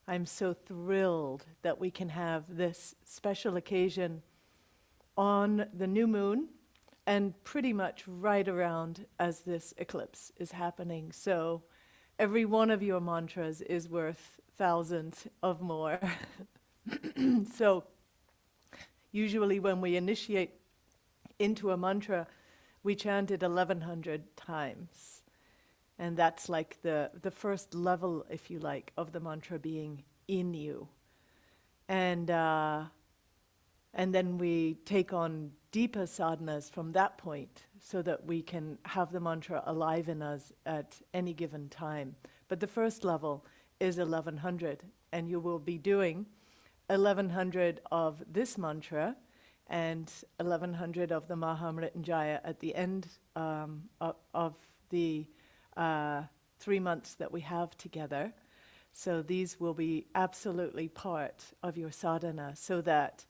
I'm so thrilled that we can have this special occasion on the new moon and pretty much right around as this eclipse is happening. So every one of your mantras is worth thousands of more. So usually when we initiate into a mantra, we chant it 1100 times. And that's like the first level, if you like, of the mantra being in you. And then we take on deeper sadhanas from that point so that we can have the mantra alive in us at any given time. But the first level is 1100, and you will be doing 1100 of this mantra and 1100 of the Mahamrityunjaya at the end of the 3 months that we have together. So these will be absolutely part of your sadhana so that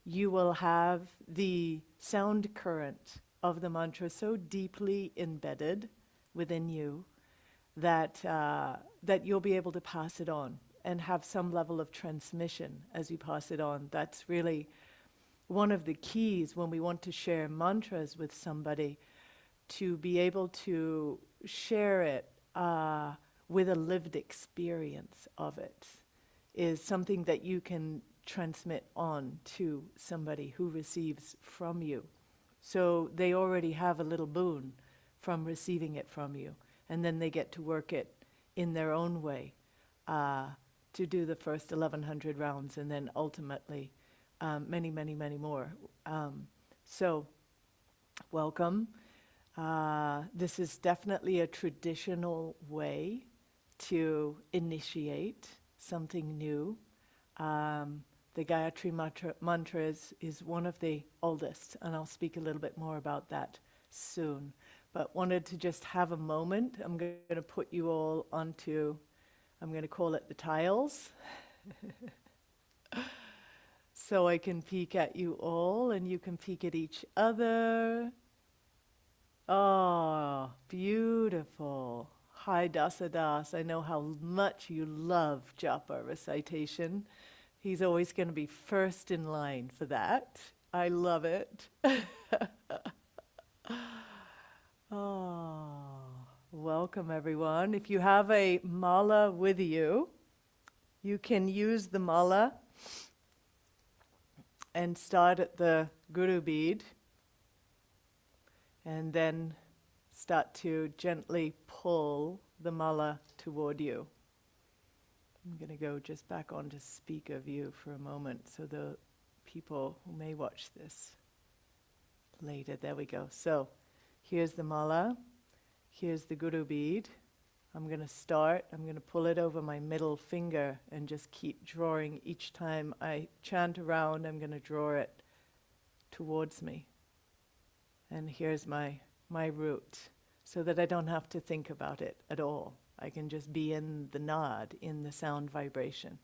you will have the sound current of the mantra so deeply embedded within you that that you'll be able to pass it on and have some level of transmission as you pass it on. That's really one of the keys when we want to share mantras with somebody, to be able to share it with a lived experience of it, is something that you can transmit on to somebody who receives from you. So they already have a little boon from receiving it from you, and then they get to work it in their own way to do the first 1100 rounds, and then ultimately many, many, many more. So welcome. This is definitely a traditional way to initiate something new. The Gayatri Mantra is one of the oldest, and I'll speak a little bit more about that soon. But wanted to just have a moment. I'm going to put you all onto, I'm going to call it the tiles, so I can peek at you all and you can peek at each other. Oh, beautiful. Hi, Dasadas. I know how much you love japa recitation. He's always going to be first in line for that. I love it. Oh, welcome everyone. If you have a mala with you, you can use the mala and start at the guru bead and then start to gently pull the mala toward you. I'm going to go just back onto speaker view for a moment so the people who may watch this later, there we go. So here's the mala, here's the guru bead. I'm going to pull it over my middle finger and just keep drawing. Each time I chant around, I'm going to draw it towards me. And here's my root, so that I don't have to think about it at all. I can just be in the nod, in the sound vibration,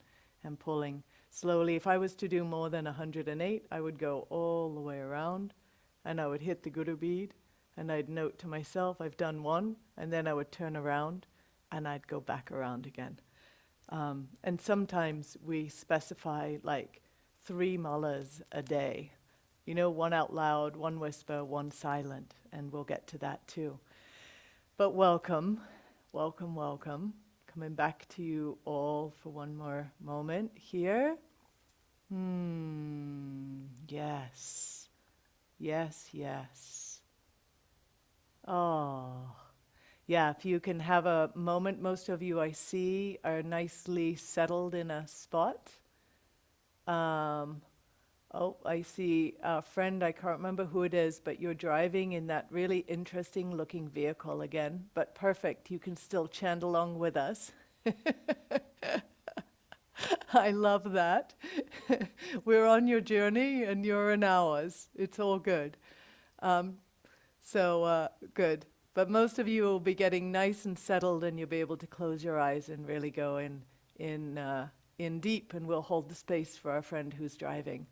and pulling slowly. If I was to do more than 108, I would go all the way around, and I would hit the guru bead, and I'd note to myself, I've done one, and then I would turn around, and I'd go back around again. And sometimes we specify like 3 malas a day. You know, 1 out loud, 1 whisper, 1 silent, and we'll get to that too. But welcome, welcome, welcome. Coming back to you all for one more moment here. Yes, yes, yes. Oh, yeah, if you can have a moment, most of you I see are nicely settled in a spot. Oh, I see a friend, I can't remember who it is, but you're driving in that really interesting looking vehicle again, but perfect, you can still chant along with us. I love that. We're on your journey and you're in ours. It's all good. Good. But most of you will be getting nice and settled, and you'll be able to close your eyes and really go in deep, and we'll hold the space for our friend who's driving.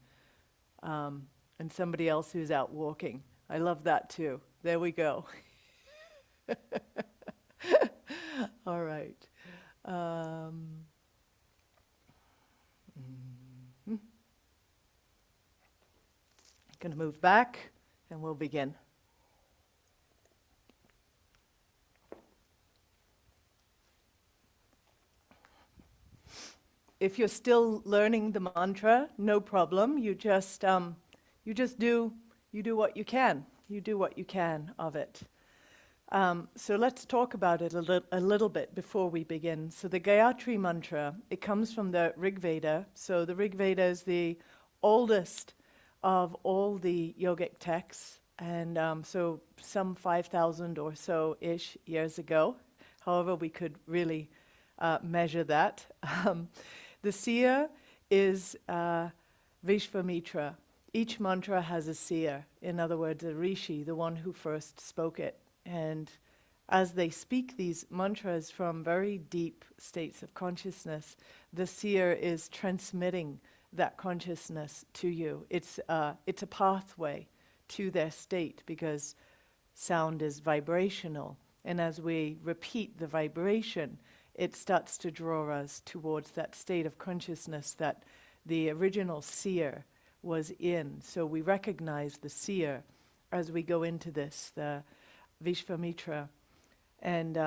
And somebody else who's out walking. I love that too. There we go. All right. Going to move back and we'll begin. If you're still learning the mantra, no problem. You just do what you can. You do what you can of it. So let's talk about it a little bit before we begin. So the Gayatri Mantra, it comes from the Rig Veda. So the Rig Veda is the oldest of all the yogic texts, and so some 5,000 or so-ish years ago. However, we could really measure that. The seer is Vishvamitra. Each mantra has a seer, in other words, a rishi, the one who first spoke it. And as they speak these mantras from very deep states of consciousness, the seer is transmitting that consciousness to you. It's a pathway to their state because sound is vibrational. And as we repeat the vibration, it starts to draw us towards that state of consciousness that the original seer was in. So we recognize the seer as we go into this, the Vishvamitra, and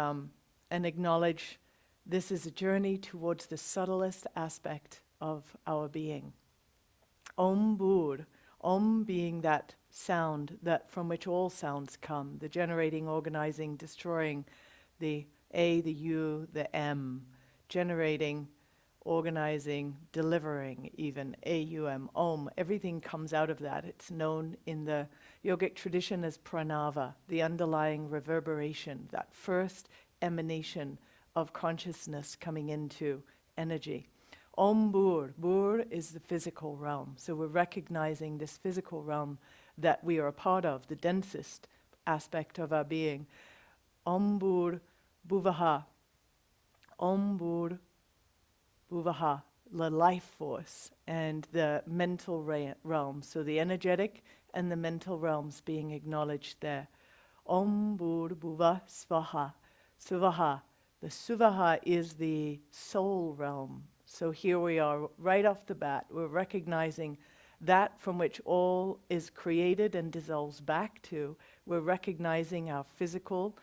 acknowledge this is a journey towards the subtlest aspect of our being. Om Bur, Om being that sound that from which all sounds come, the generating, organizing, destroying, the A, the U, the M, generating, organizing, delivering even, A-U-M, Om. Everything comes out of that. It's known in the yogic tradition as pranava, the underlying reverberation, that first emanation of consciousness coming into energy. Om Bur, Bur is the physical realm. So we're recognizing this physical realm that we are a part of, the densest aspect of our being. Om Bur Bhuvaha, Om Bur Bhuvaha, the life force and the mental realm. So the energetic and the mental realms being acknowledged there. Om Bur Bhuva Svaha, Suvaha. The Suvaha is the soul realm. So here we are, right off the bat, we're recognizing that from which all is created and dissolves back to. We're recognizing our physical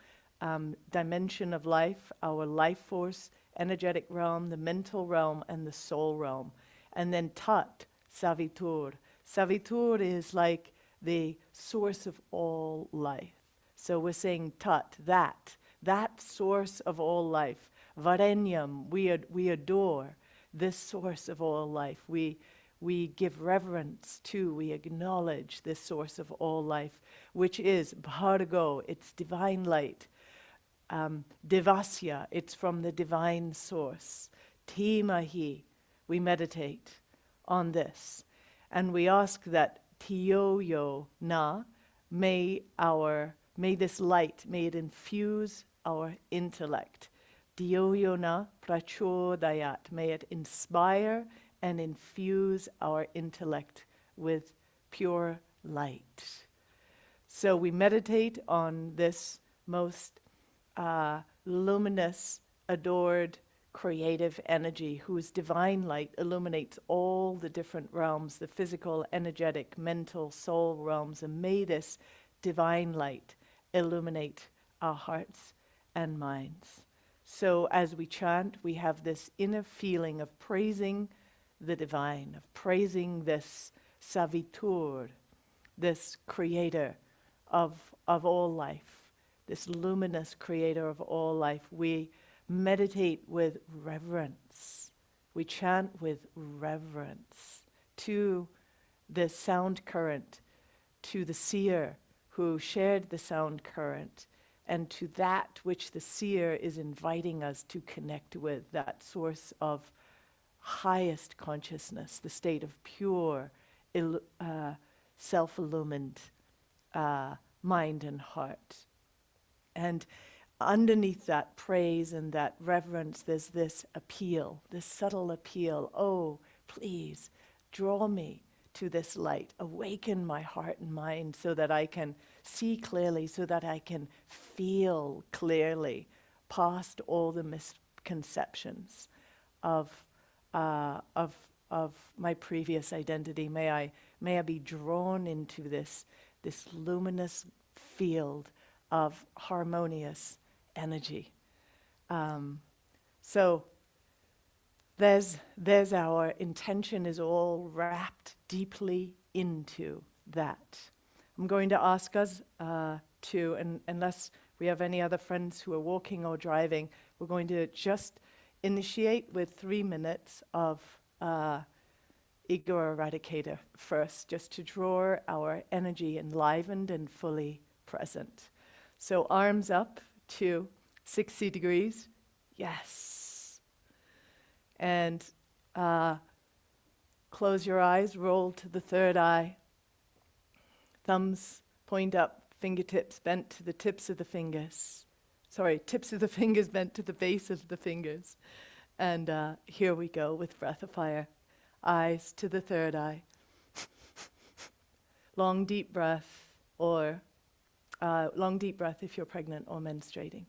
dimension of life, our life force, energetic realm, the mental realm, and the soul realm. And then Tat, Savitur. Savitur is like the source of all life. So we're saying Tat, that source of all life. Varenyam, we adore this source of all life. We give reverence to, we acknowledge this source of all life, which is Bhargo, it's divine light. Devasya, it's from the divine source. Timahi, we meditate on this. And we ask that Tiyoyo na, may this light, may it infuse our intellect. Tiyoyo na prachodayat, may it inspire and infuse our intellect with pure light. So we meditate on this most luminous, adored, creative energy whose divine light illuminates all the different realms, the physical, energetic, mental, soul realms, and may this divine light illuminate our hearts and minds. So as we chant, we have this inner feeling of praising the divine, of praising this Savitur, this creator of all life, this luminous creator of all life. We meditate with reverence. We chant with reverence to the sound current, to the seer who shared the sound current, and to that which the seer is inviting us to connect with, that source of highest consciousness, the state of pure, self-illumined mind and heart. And underneath that praise and that reverence, there's this appeal, this subtle appeal. Oh, please, draw me to this light. Awaken my heart and mind so that I can see clearly, so that I can feel clearly past all the misconceptions of of my previous identity. May I be drawn into this luminous field of harmonious energy. So there's our intention is all wrapped deeply into that. I'm going to ask us to, and unless we have any other friends who are walking or driving, we're going to just initiate with 3 minutes of ego eradicator first, just to draw our energy enlivened and fully present. So arms up to 60 degrees. Yes. And close your eyes, roll to the third eye. Thumbs point up, fingertips bent to the tips of the fingers. Sorry, tips of the fingers bent to the base of the fingers. And here we go with breath of fire. Eyes to the third eye. Long deep breath, or long deep breath if you're pregnant or menstruating.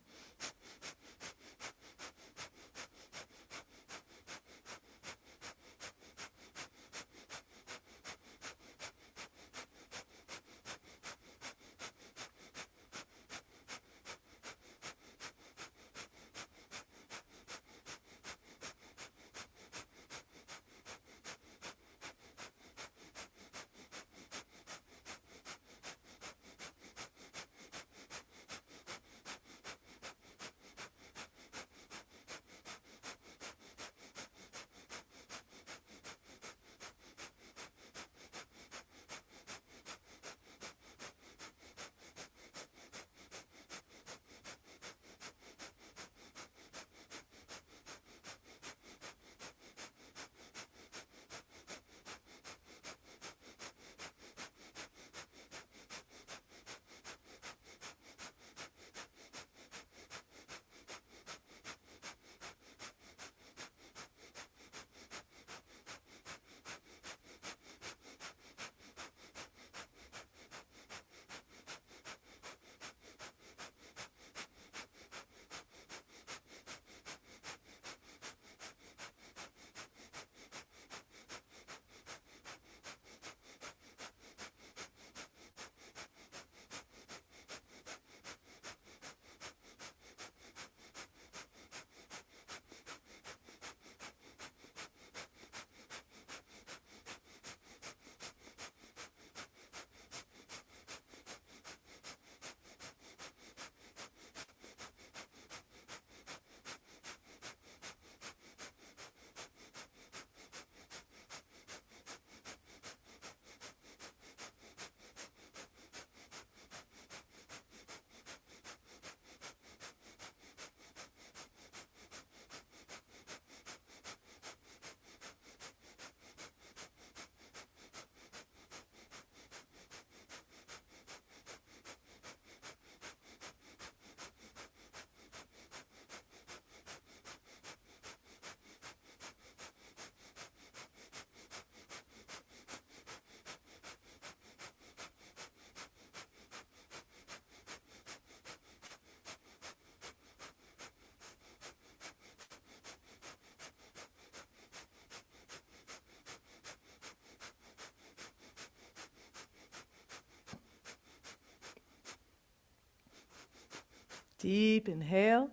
Deep inhale.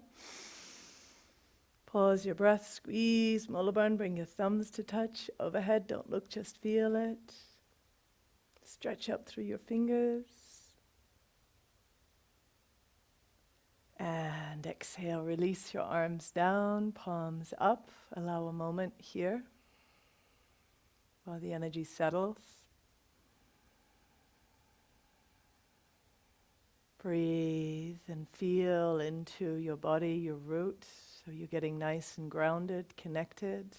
Pause your breath, squeeze, Mullaburn, bring your thumbs to touch. Overhead, don't look, just feel it. Stretch up through your fingers. And exhale, release your arms down, palms up. Allow a moment here while the energy settles. Breathe and feel into your body, your root, so you're getting nice and grounded, connected.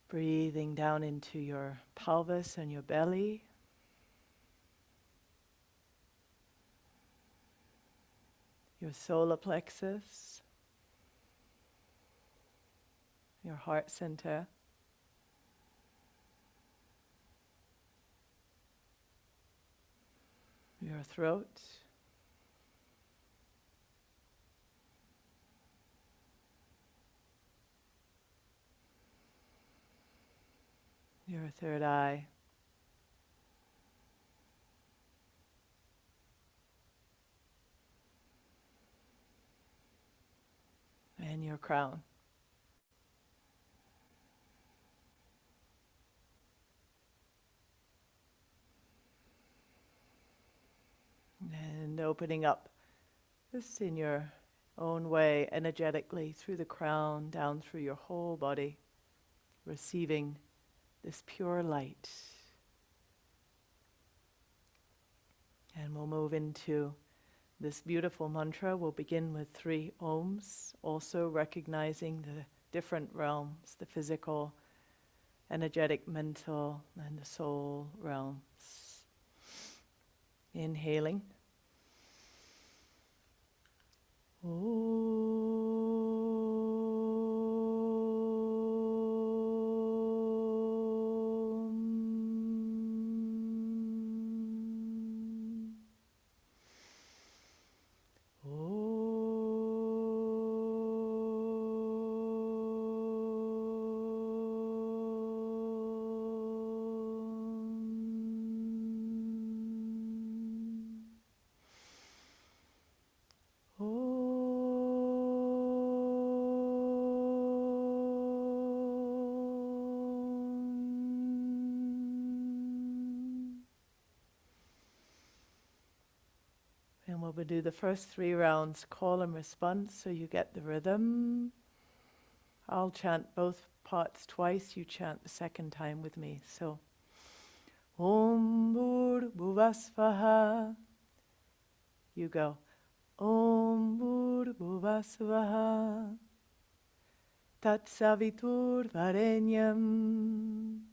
Breathing down into your pelvis and your belly. Your solar plexus, your heart center. Your throat, your third eye, and your crown. And opening up just in your own way, energetically, through the crown, down through your whole body, receiving this pure light. And we'll move into this beautiful mantra. We'll begin with 3 ohms, also recognizing the different realms, the physical, energetic, mental, and the soul realms. Inhaling. And we'll do the first 3 rounds, call and response, so you get the rhythm. I'll chant both parts twice, you chant the second time with me. So, Om Bhur Bhuvasvaha. You go, Om Bhur Bhuvasvaha. Tat Savitur Varenyam.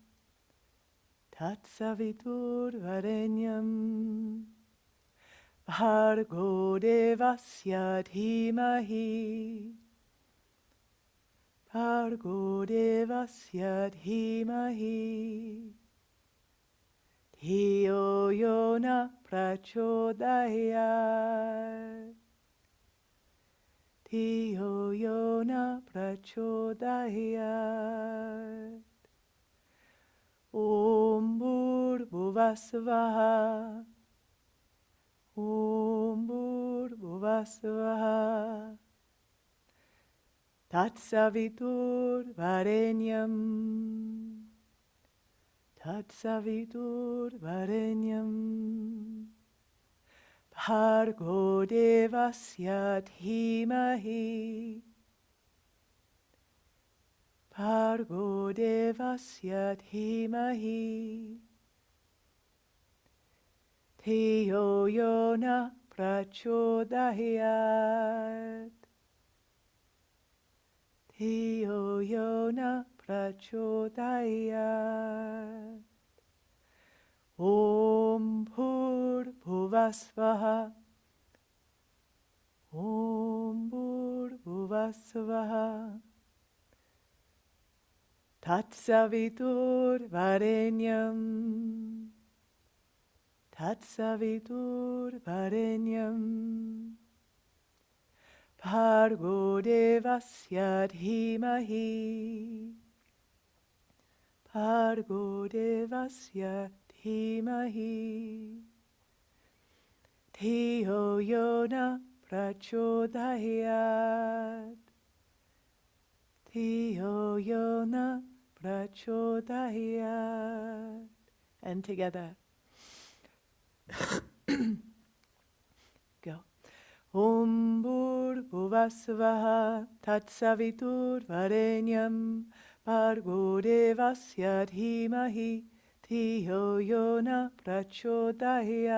Tat Savitur Varenyam. Bhargo Devasya Dhimahi. Bhargo Devasya Dhimahi. Dhiyo Yona Prachodayat. Dhiyo Yona Prachodayat. Om Bhur Bhuvasvaha. Om Bhur Bhuvasvaha. Tat Savitur Varenyam. Tat Savitur Varenyam. Bhargo Devasya Dhimahi. Bhargo Devasya Dhimahi. Dhiyo Yona Prachodayat. Dhiyo Yona Prachodayat. Om Bhur Bhuvasvaha. Om Bhur Bhuvasvaha. Tat Savitur Varenyam. Tat Savitur Varenyam. Bhargo Devasya Dhimahi. Bhargo Devasya Dhimahi. Dhiyo Yona Prachodayat. Dhiyo Yona Prachodayat. And together. Go. Om Bhur Bhuvasvaha. Tat Savitur Varenyam. Bhargo Devasya Dhimahi. Dhiyo Yona Prachodayat.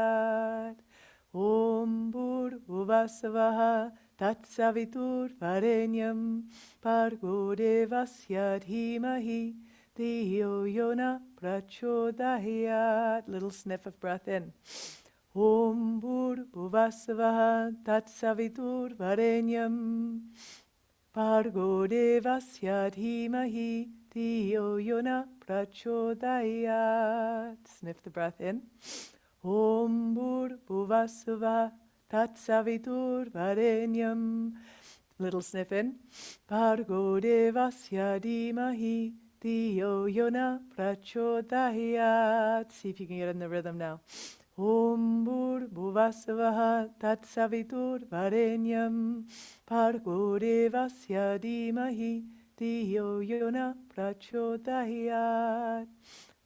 Om Bhur Bhuvasvaha. Tat Savitur Varenyam. Bhargo Devasya Dhimahi. Dhiyo Yona Prachodayat. Little sniff of breath in. Om Bhur Bhuvasvaha. Tat Savitur Varenyam. Bhargo Devasya Dhimahi. Dhiyo Yona Prachodayat. Sniff the breath in. Om Bhur Bhuvasvaha. Tat Savitur Varenyam. Little sniff in. Bhargo Devasya Dhimahi. Diyo Yona Prachodayat. See if you can get in the rhythm now. Om Bhuvasvaha Tatsavitur Varenyam Bhargo Devasya Dhimahi Diyo Yona Prachodayat.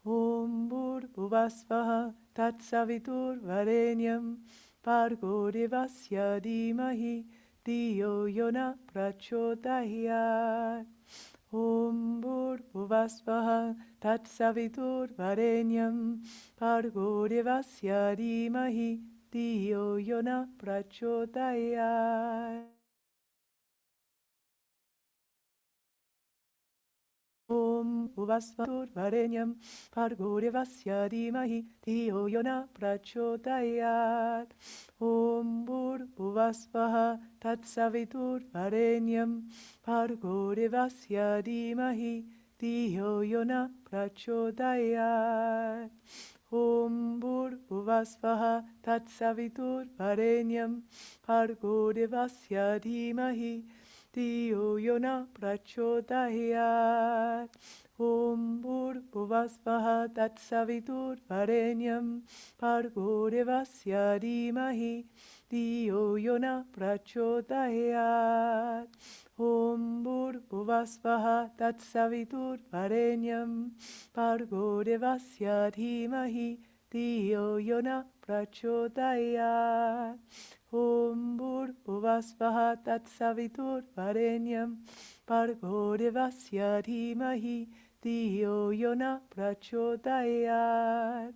Om Bhuvasvaha Tatsavitur Varenyam Bhargo Devasya Dhimahi Diyo Yona Prachodayat. Om Bhuvasvaha Tatsavitur Varenyam Bhargo Devasya Dhimahi Diyo Yona Prachodayat. Om Bhuvasvatur Varenyam Bhargo Devasya Dhimahi Diyo Yona Prachodayat. Om Bhuvasvaha Tatsavitur Varenyam Bhargo Devasya Dhimahi Diyo Yona Prachodayat. Om Bhuvasvaha Tatsavitur Varenyam Bhargo Devasya Dhimahi Diyo Yona Prachodayat. Om Bhuvasvaha Tatsavitur Varenyam Bhargo Devasya Dhimahi Diyo Yona Prachodayat. Om Bhuvasvaha Tatsavitur Varenyam Bhargo Devasya Dhimahi Diyo Yona Prachodayat. Om Bhuvasvaha Tatsavitur Varenyam Bhargo Devasya Dhimahi Diyo Yona Prachodayat.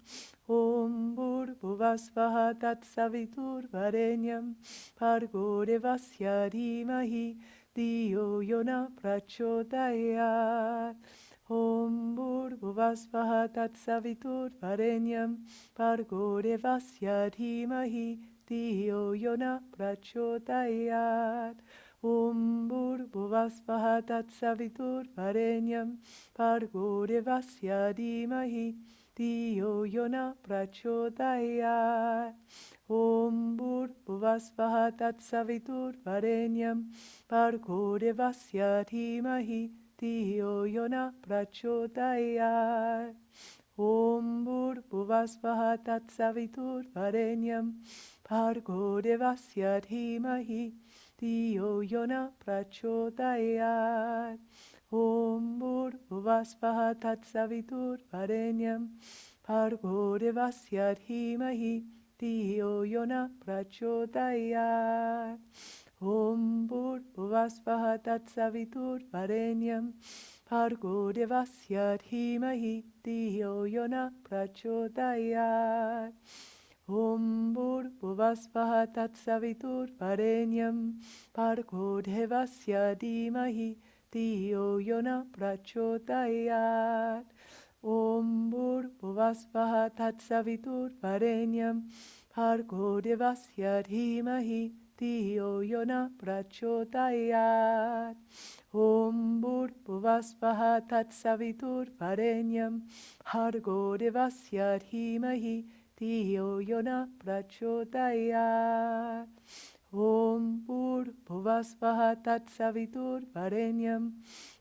Om Bhuvasvaha Tatsavitur Varenyam Bhargo Devasya Dhimahi Diyo Yona Prachodayat. Om Bhuvasvaha Tatsavitur Varenyam Bhargo Devasya Dhimahi Diyo Yona Prachodayat. Om Bhuvasvaha Tatsavitur Varenyam Bhargo Devasya Dhimahi Diyo Yona Prachodayat. Om Bhuvasvaha Tatsavitur Varenyam Bhargo Devasya Dhimahi Diyo Yona Prachodayat. Om Bhuvasvaha Tatsavitur Varenyam Bhargo Devasya Dhimahi Diyo Yona Prachodayat. Om Bhuvasvaha Tatsavitur Varenyam Bhargo Devasya Dhimahi Diyo Yona Prachodayat. Om Bhuvasvaha Tatsavitur Varenyam Bhargo Devasya Dhimahi Diyo Yona Prachodayat. Om Bhuvasvaha Tatsavitur Varenyam Bhargo Devasya Dhimahi Diyo Yona Prachodayat. Om Bhuvasvaha Tatsavitur Varenyam Bhargo Devasya Dhimahi Diyo Yona Prachodayat. Om Bhuvasvaha Tatsavitur Varenyam Bhargo Devasya Dhimahi Diyo Yona Prachodayat. Om Bhuvasvaha Tatsavitur Varenyam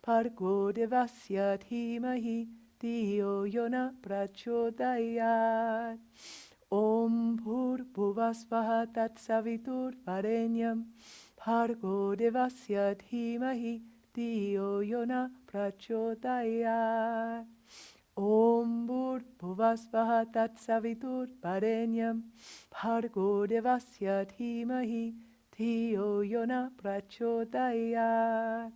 Bhargo Devasya Dhimahi Diyo Yona Prachodayat. Om Bhuvasvaha Tatsavitur Varenyam Bhargo Devasya Dhimahi Diyo Yona Prachodayat. Om Bhuvasvaha Tatsavitur Varenyam Bhargo Devasya Dhimahi Diyo Yona Prachodayat.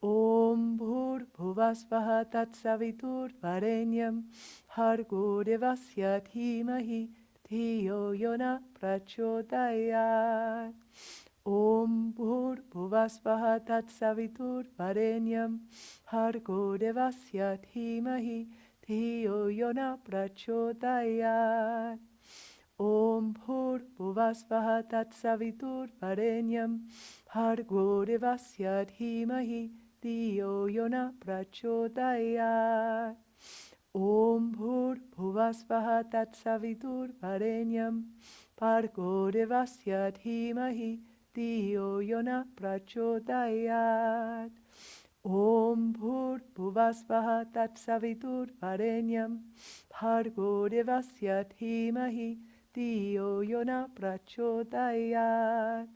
Om Bhuvasvaha Tatsavitur Varenyam Bhargo Devasya Dhimahi Diyo Yona Prachodayat. Om Bhuvasvaha Tatsavitur Varenyam Bhargo Devasya Dhimahi Diyo Yona Prachodayat. Om Bhuvasvaha Tatsavitur Varenyam Bhargo Devasya Dhimahi Diyo Yona Prachodayat. Om Bhuvasvaha Tatsavitur Varenyam Bhargo Devasya Dhimahi Diyo Yona Prachodayat. Om Bhurtbhuvasvaha Tatsavitur Varenyam Bhargo Devasya Dhimahi Diyo Yona Prachodayat.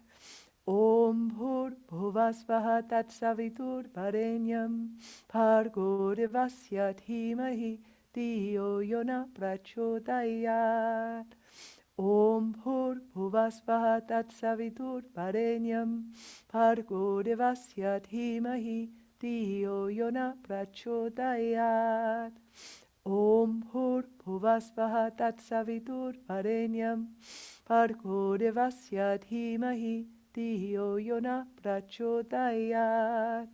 Om Bhurtbhuvasvaha Tatsavitur Varenyam Bhargo Devasya Dhimahi Diyo Yona Prachodayat. Om Bhurtbhuvasvaha Tatsavitur Varenyam Bhargo Devasya Dhimahi Diyo Yona Prachodayat. Om Bhurtbhuvasvaha Tatsavitur Varenyam Bhargo Devasya Dhimahi Diyo Yona Prachodayat.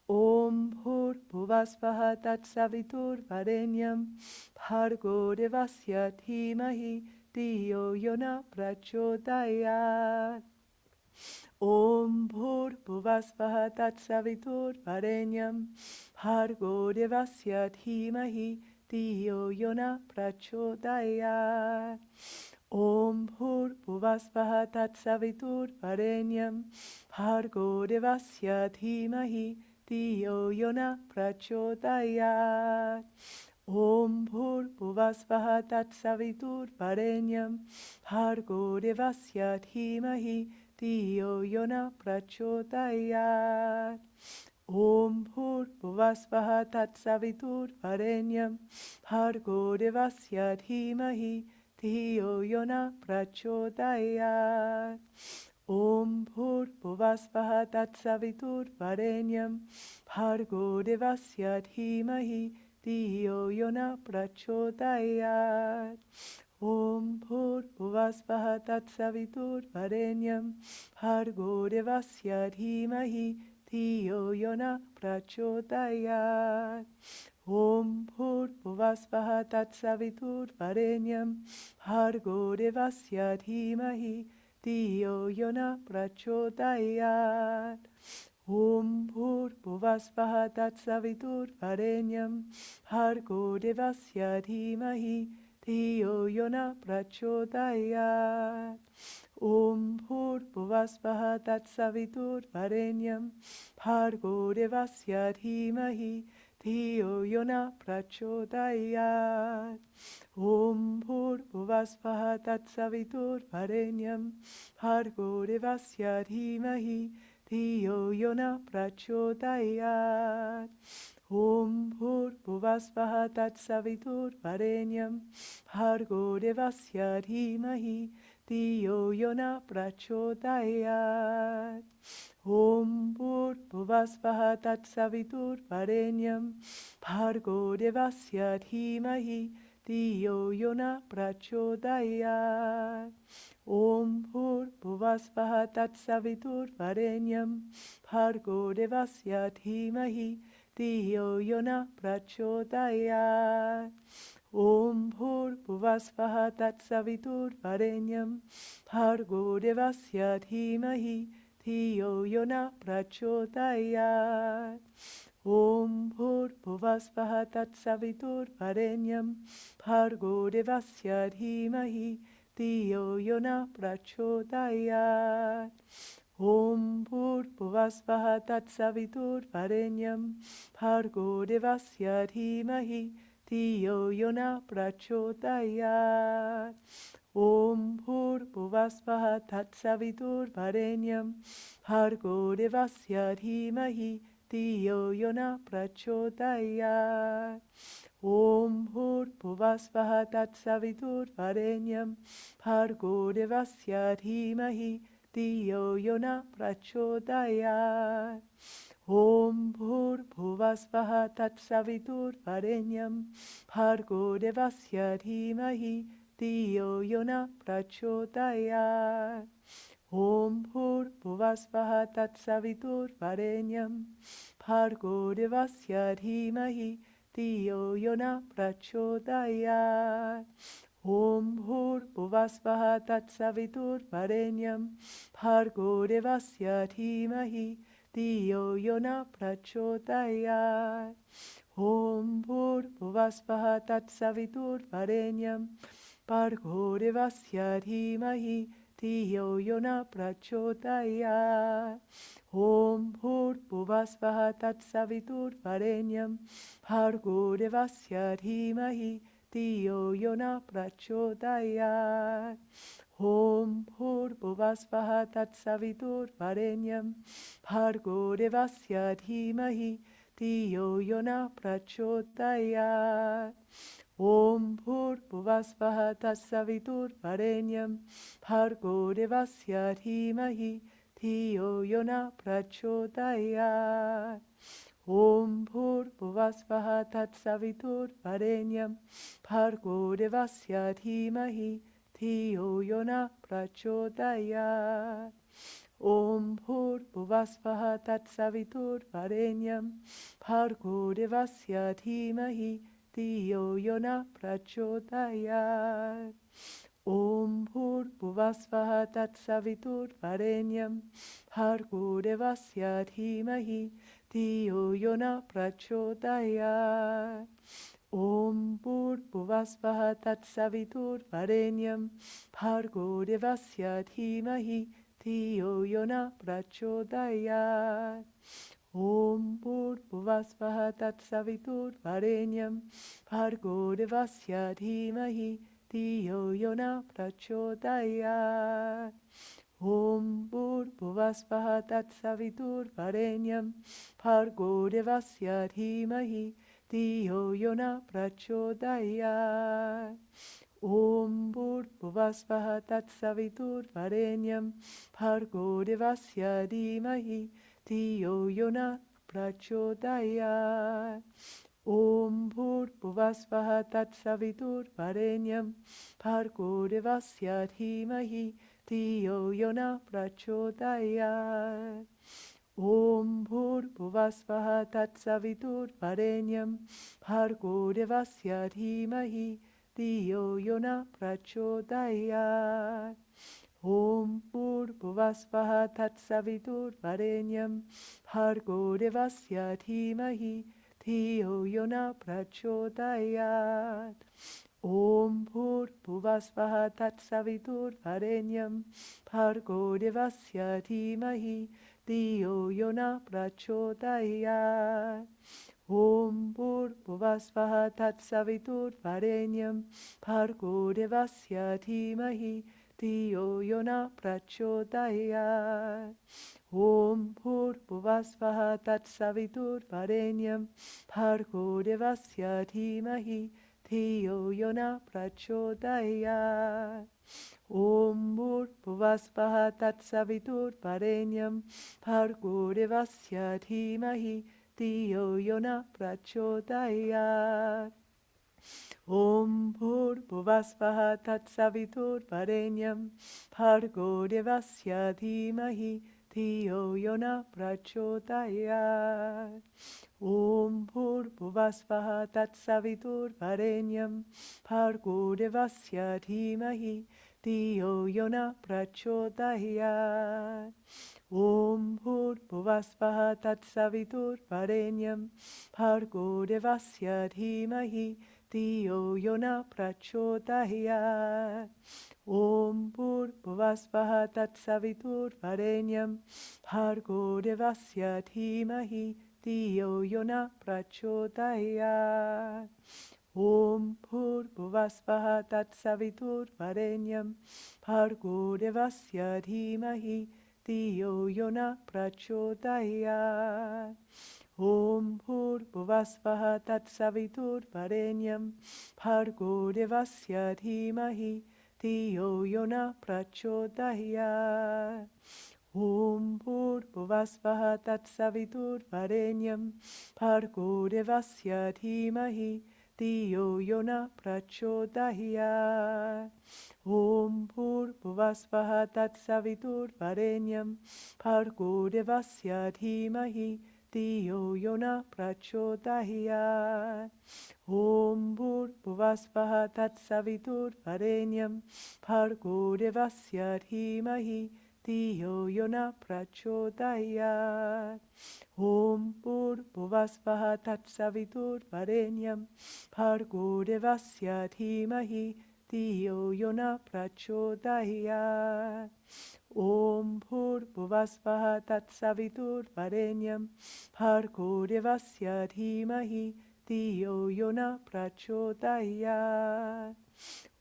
Om Bhurtbhuvasvaha Tatsavitur Varenyam Bhargo Devasya Dhimahi Diyo Yona Prachodayat. Om Bhurtbhuvasvaha Tatsavitur Varenyam Bhargo Devasya Dhimahi Diyo Yona Prachodayat. Om Bhurtbhuvasvaha Tatsavitur Varenyam Bhargo Devasya Dhimahi Diyo Yona Prachodayat. Om Bhurtbhuvasvaha Tatsavitur Varenyam Bhargo Devasya Dhimahi Diyo Yona Prachodayat. Om Bhurtbhuvasvaha Tatsavitur Varenyam Bhargo Devasya Dhimahi Diyo Yona Prachodayat. Om Bhurtbhuvasvaha Tatsavitur Varenyam Bhargo Devasya Dhimahi Diyo Yona Prachodayat. Om Bhurtbhuvasvaha Tatsavitur Varenyam Bhargo Devasya Dhimahi Diyo Yona Prachodayat. Om Bhurtbhuvasvaha Tatsavitur Varenyam Bhargo Devasya Dhimahi Diyo Yona Prachodayat. Om Bhurtbhuvasvaha Tatsavitur Varenyam Bhargo Devasya Dhimahi Diyo Yona Prachodayat. Om Bhurtbhuvasvaha Tatsavitur Varenyam Bhargo Devasya Dhimahi Diyo Yona Prachodayat. Om Bhurtbhuvasvaha Tatsavitur Varenyam Bhargo Devasya Dhimahi Diyo Yona Prachodayat. Om Bhurtbhuvasvaha Tatsavitur Varenyam Bhargo Devasya Dhimahi Diyo Yona Prachodayat. Om Bhurtbhuvasvaha Tatsavitur Varenyam Bhargo Devasya Dhimahi Diyo Yona Prachodayat. Om Bhurtbhuvasvaha Tatsavitur Varenyam Bhargo Devasya Dhimahi Diyo Yona Prachodayat. Om Bhurtbhuvasvaha Tatsavitur Varenyam Bhargo Devasya Dhimahi Diyo Yona Prachodayat. Om Bhurtbhuvasvaha Tatsavitur Varenyam Bhargo Devasya Dhimahi Diyo Yona Prachodayat. Om Bhurtbhuvasvaha Tatsavitur Varenyam Bhargo Devasya Dhimahi Diyo Yona Prachodayat. Om Bhurtbhuvasvaha Tatsavitur Varenyam Bhargo Devasya Dhimahi Diyo Yona Prachodayat. Om Bhurtbhuvasvaha Tatsavitur Varenyam Bhargo Devasya Dhimahi Diyo Yona Prachodayat. Om Bhurtbhuvasvaha Tatsavitur Varenyam Bhargo Devasya Dhimahi Diyo Yona Prachodayat. Om Bhurtbhuvasvaha Tatsavitur Varenyam Bhargo Devasya Dhimahi Diyo Yona Prachodayat. Om Bhurtbhuvasvaha Tatsavitur Varenyam Bhargo Devasya Dhimahi Diyo Yona Prachodayat. Om Bhurtbhuvasvaha Tatsavitur Varenyam Bhargo Devasya Dhimahi Diyo Yona Prachodayat. Om Bhurtbhuvasvaha Bhuvasvaha Tat Savitur Varenyam Bhargo Devasya Dhimahi Diyo Yona Prachodayat. Om Bhuvasvaha Tat Savitur Varenyam Bhargo Devasya Dhimahi Diyo Yona Prachodayat. Om Bhuvasvaha Tat Savitur Varenyam Bhargo Devasya Dhimahi Diyo Yona Prachodayat. Om Bhuvasvaha Tat Savitur Varenyam Bhargo Devasya Dhimahi Diyo Yona Prachodayat. Om Bhuvasvaha Tat Savitur Varenyam Bhargo Devasya Dhimahi Diyo Yona Prachodayat. Om Bhuvasvaha Tat Savitur Varenyam Bhargo Devasya Dhimahi Diyo Yona Prachodayat. Om Bhuvasvaha Tat Savitur Varenyam Bhargo Devasya Dhimahi Diyo Yona Prachodayat. Om Bhuvasvaha Tat Savitur Varenyam Bhargo Devasya Dhimahi Diyo Yona Prachodayat. Om Bhuvasvaha Tat Savitur Varenyam Bhargo Devasya Dhimahi Diyo Yona Prachodayat. Om Bhuvasvaha Tat Savitur Varenyam Bhargo Devasya Dhimahi Diyo Yona Prachodayat. Om Bhuvasvaha Tat Savitur Varenyam Bhargo Devasya Dhimahi Diyo Yona Prachodayat. Om Bhuvasvaha Tat Savitur Varenyam Bhargo Devasya Dhimahi Diyo Yona Prachodayat. Om Bhuvasvaha Tat Savitur Varenyam Bhargo Devasya Dhimahi Diyo Yona Prachodayat. Om Bhuvasvaha Tat Savitur Varenyam Bhargo Devasya Dhimahi Diyo Yona Prachodayat. Om Bhuvasvaha Tat Savitur Varenyam Bhargo Devasya Dhimahi Diyo Yona Prachodayat. Om Bhuvasvaha Tat Savitur Varenyam Bhargo Devasya Dhimahi Diyo Yona Prachodayat. Om Bhuvasvaha Tat Savitur Varenyam Bhargo Devasya Dhimahi Diyo Yona Prachodayat. Om Bhuvasvaha Tat Savitur Varenyam Bhargo Devasya Dhimahi Diyo Yona Prachodayat. Om Bhuvasvaha Tat Savitur Varenyam Bhargo Devasya Dhimahi Diyo Yona Prachodayat. Om Bhuvasvaha Tat Savitur Varenyam Bhargo Devasya Dhimahi Diyo Yona Prachodayat. Om Bhuvasvaha Tat Savitur Varenyam Bhargo Devasya Dhimahi Diyo Yona Prachodayat. Om Bhuvasvaha Tat Savitur Varenyam Bhargo Devasya Dhimahi Diyo Yona Prachodayat. Om Bhuvasvaha Tat Savitur Varenyam Bhargo Devasya Dhimahi Diyo Yona Prachodayat. Om Bhuvasvaha Tat Savitur Varenyam Bhargo Devasya Dhimahi Diyo Yona Prachodayat. Om Bhuvasvaha Tat Savitur Varenyam Bhargo Devasya Dhimahi Diyo Yona Prachodayat. Om Bhuvasvaha Tat Savitur Varenyam Bhargo Devasya Dhimahi Diyo Yona Prachodayat. Om Bhuvasvaha Tat Savitur Varenyam Bhargo Devasya Dhimahi Diyo Yona Prachodayat. Om Bhurvasvaha Tatsavitur Varenyam Bhargo Devasya Dhimahi Diyo Yona Prachodayat.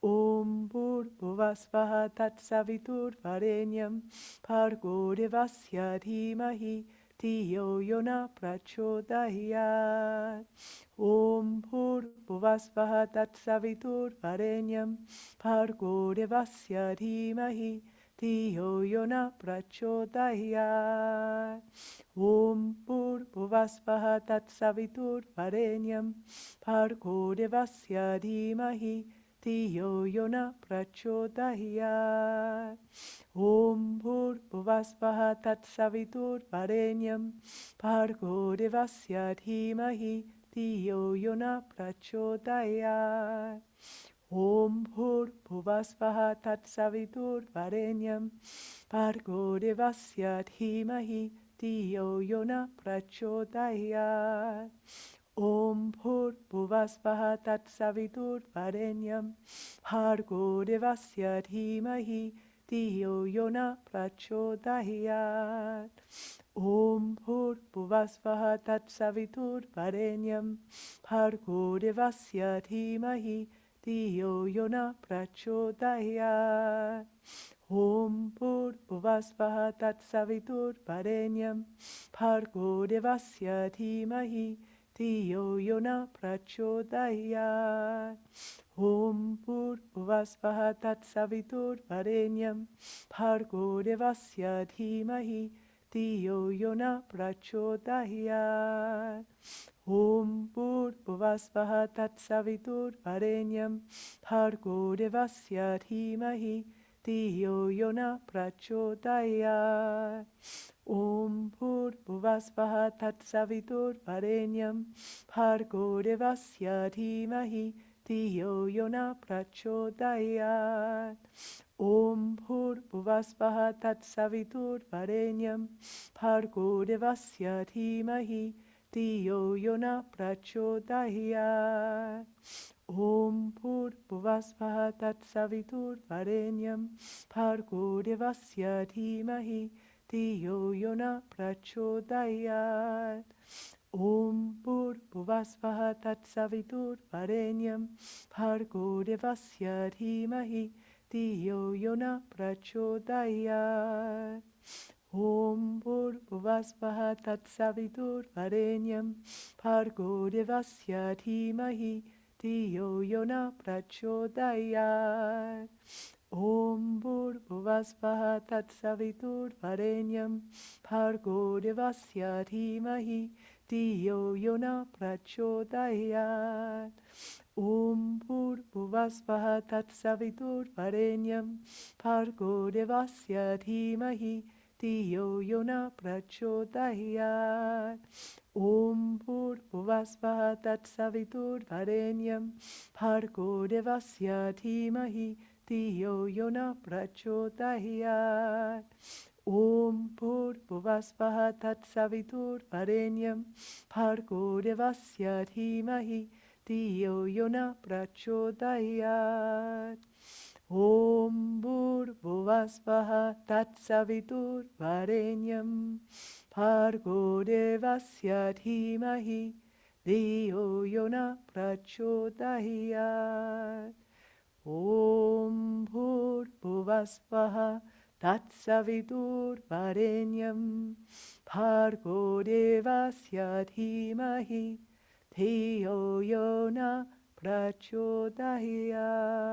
Om Bhurvasvaha Tatsavitur Varenyam Bhargo Devasya Dhimahi Diyo Yona Prachodayat. Om Bhurvasvaha Tatsavitur Varenyam Bhargo Devasya Dhimahi Diyo Yona Prachodayat. Om Bhurvasvaha Tatsavitur Varenyam Bhargo Devasya Dhimahi Diyo Yona Prachodayat. Om Bhurvasvaha Tatsavitur Varenyam Bhargo Devasya Dhimahi Diyo Yona Prachodayat. Om Bhurvasvaha Tatsavitur Varenyam Bhargo Devasya Dhimahi Diyo Yona Prachodayat. Om Bhurvasvaha Tatsavitur Varenyam Bhargo Devasya Dhimahi Diyo Yona Prachodayat. Om Bhurvasvaha Tatsavitur Varenyam Bhargo Devasya Dhimahi Diyo Yona Prachodayat. Om Bhurvasvaha Tatsavitur Varenyam Bhargo Devasya Dhimahi Diyo Yona Prachodayat. Om Bhurvasvaha Tatsavitur Varenyam Bhargo Devasya Dhimahi Diyo Yona Prachodayat. Om Bhurvasvaha Tatsavitur Varenyam Bhargo Devasya Dhimahi Diyo Yona Prachodayat. Om Bhurvasvaha Tatsavitur Varenyam Bhargo Devasya Dhimahi Diyo Yona Prachodayat. Om Bhurvasvaha Tatsavitur Varenyam Bhargo Devasya Dhimahi Diyo Yona Prachodayat. Om Bhurvasvaha Tatsavitur Varenyam Bhargo Devasya Dhimahi Diyo Yona Prachodayat. Om Bhurvasvaha Tatsavitur Varenyam Bhargo Devasya Dhimahi Diyo Yona Prachodayat. Om Bhurvasvaha Tatsavitur Varenyam Bhargo Devasya Dhimahi Diyo Yona Prachodayat. Om Bhurvasvaha Tatsavitur Varenyam Bhargo Devasya Dhimahi Diyo Yona Prachodayat. Om Bhurvasvaha Tatsavitur Varenyam Bhargo Devasya Dhimahi Diyo Yona Prachodayat. Om Bhurvasvaha Tatsavitur Varenyam Bhargo Devasya Dhimahi Diyo Yona Prachodayat. Om Bhurvasvaha Tatsavitur Varenyam Bhargo Devasya Dhimahi Diyo Yona Prachodayat. Om Bhurvasvaha Tatsavitur Varenyam Bhargo Devasya Dhimahi Diyo Yona Prachodayat. Om Bhurvasvaha Tatsavitur Varenyam Bhargo Devasya Dhimahi Diyo Yona Prachodayat.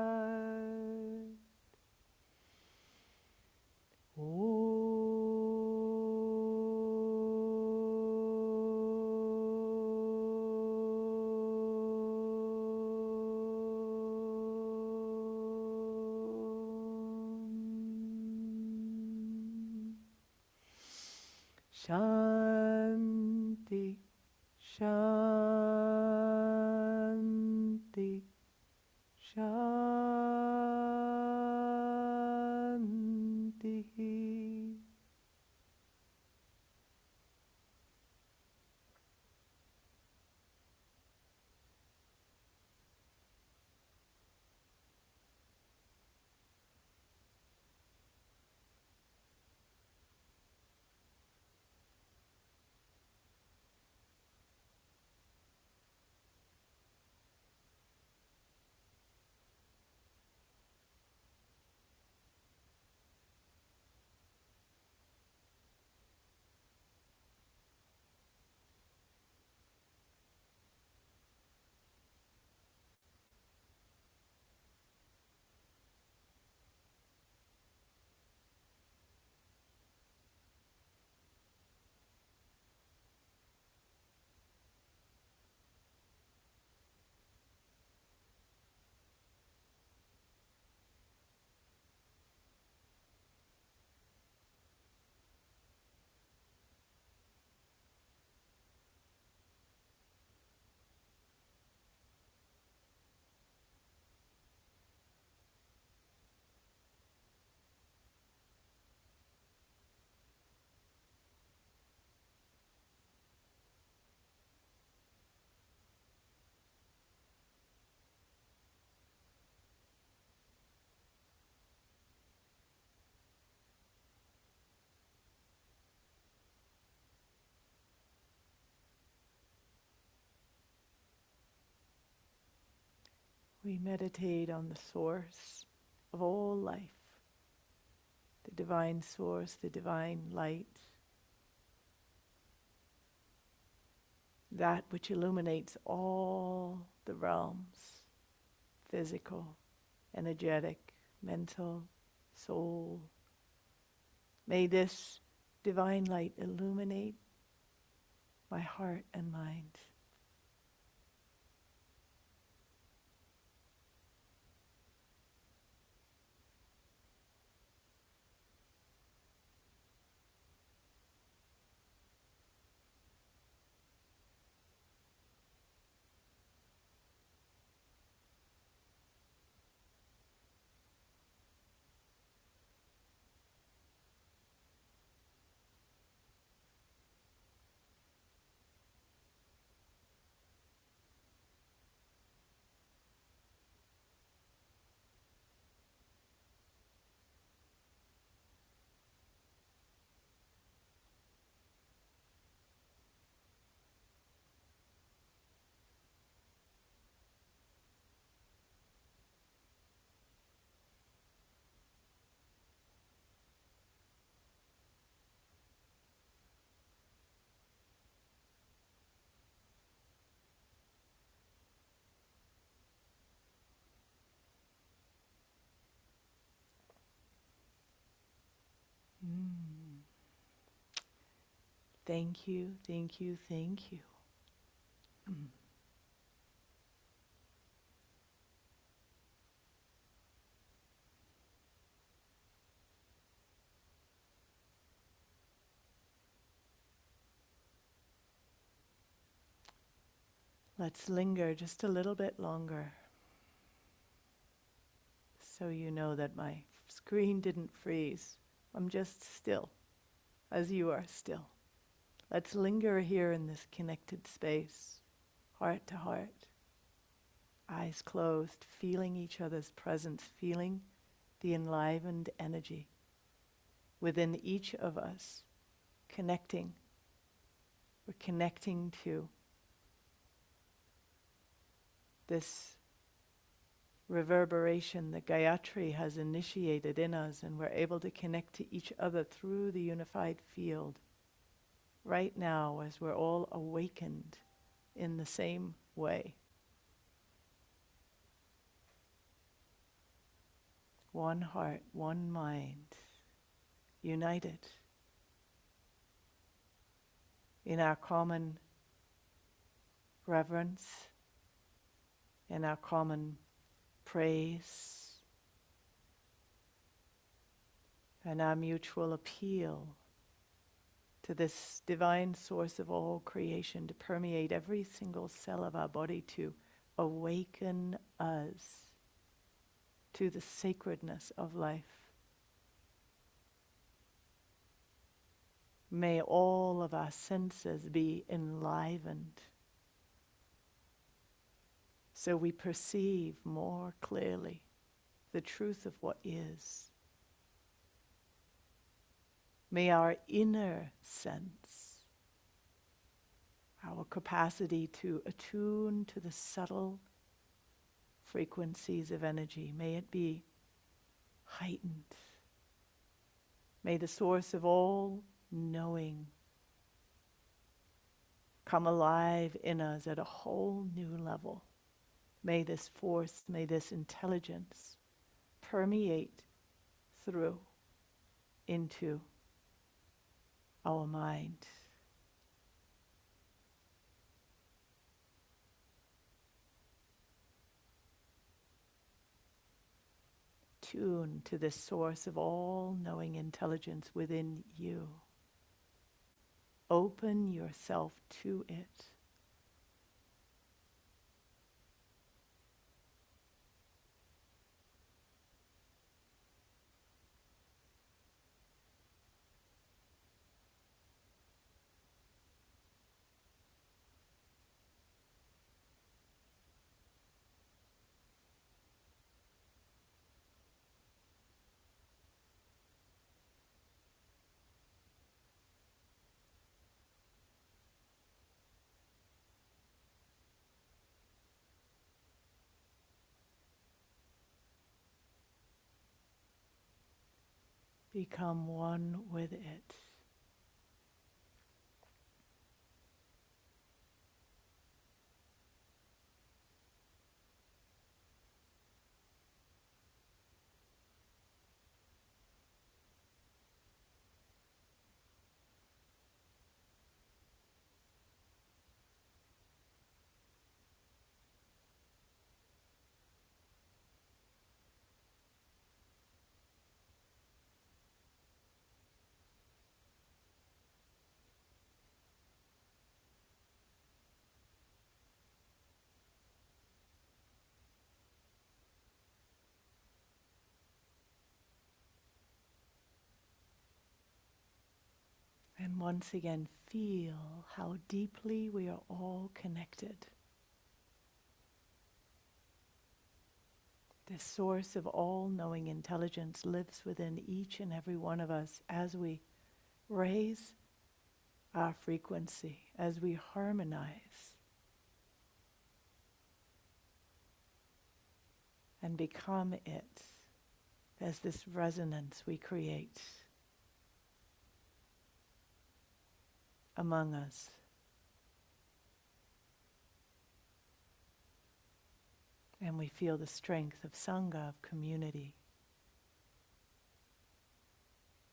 Shanti, Shanti, Shanti. we meditate on the source of all life, the divine source, the divine light, that which illuminates all the realms, physical, energetic, mental, soul. May this divine light illuminate my heart and mind. Thank you, thank you, thank you. Let's linger just a little bit longer so you know that my screen didn't freeze. I'm just still, as you are still. Let's linger here in this connected space, heart to heart, eyes closed, feeling each other's presence, feeling the enlivened energy within each of us, connecting. We're connecting to this reverberation that Gayatri has initiated in us, and we're able to connect to each other through the unified field right now as we're all awakened in the same way. One heart, one mind, united in our common reverence, in our common praise, and our mutual appeal to this divine source of all creation to permeate every single cell of our body, to awaken us to the sacredness of life. May all of our senses be enlivened so we perceive more clearly the truth of what is. May our inner sense, our capacity to attune to the subtle frequencies of energy, may it be heightened. May the source of all knowing come alive in us at a whole new level. May this force, may this intelligence permeate through into our mind. Tune to this source of all knowing intelligence within you. Open yourself to it. Become one with it. And once again, feel how deeply we are all connected. The source of all knowing intelligence lives within each and every one of us as we raise our frequency, as we harmonize and become it as this resonance we create among us. And we feel the strength of Sangha, of community,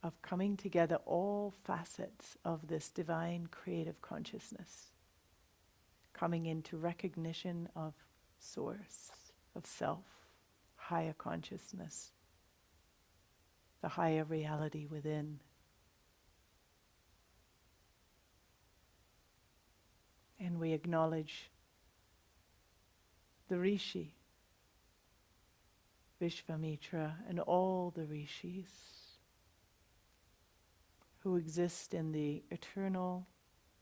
of coming together all facets of this divine creative consciousness, coming into recognition of source, of self, higher consciousness, the higher reality within. And we acknowledge the Rishi, Vishvamitra, and all the Rishis who exist in the eternal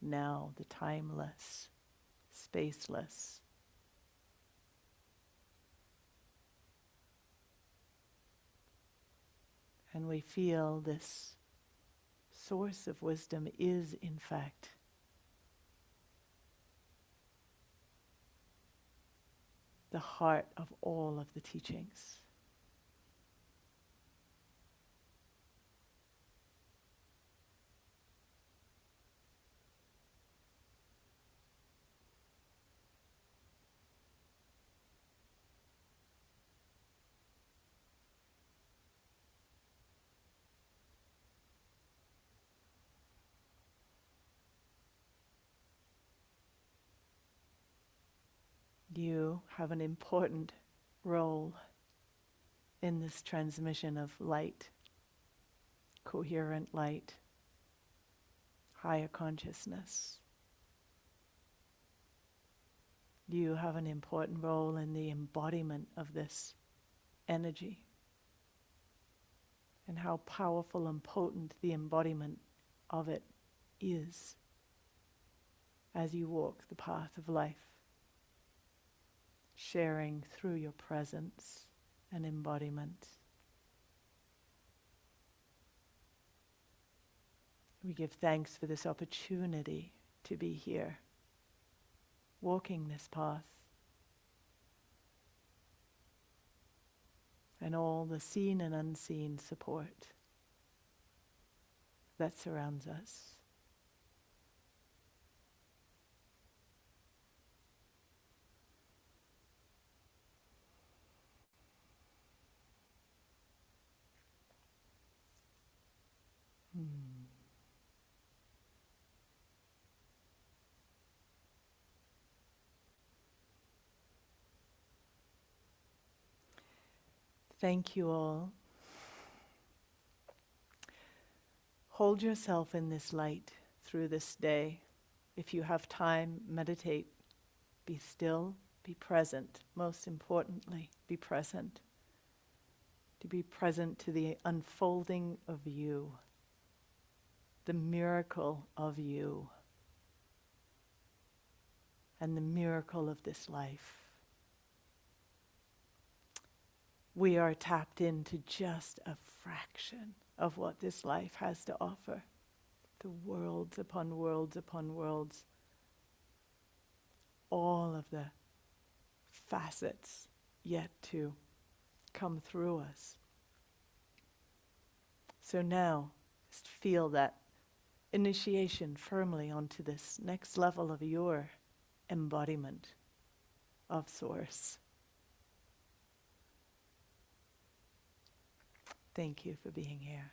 now, the timeless, spaceless. And we feel this source of wisdom is, in fact, the heart of all of the teachings. You have an important role in this transmission of light, coherent light, higher consciousness. You have an important role in the embodiment of this energy, and how powerful and potent the embodiment of it is as you walk the path of life, sharing through your presence and embodiment. We give thanks for this opportunity to be here, walking this path, and all the seen and unseen support that surrounds us. Thank you all. Hold yourself in this light through this day. If you have time, meditate. Be still, be present. Most importantly, be present. To be present to the unfolding of you, the miracle of you, and the miracle of this life. We are tapped into just a fraction of what this life has to offer. The worlds upon worlds upon worlds. All of the facets yet to come through us. So now, just feel that initiation firmly onto this next level of your embodiment of Source. Thank you for being here.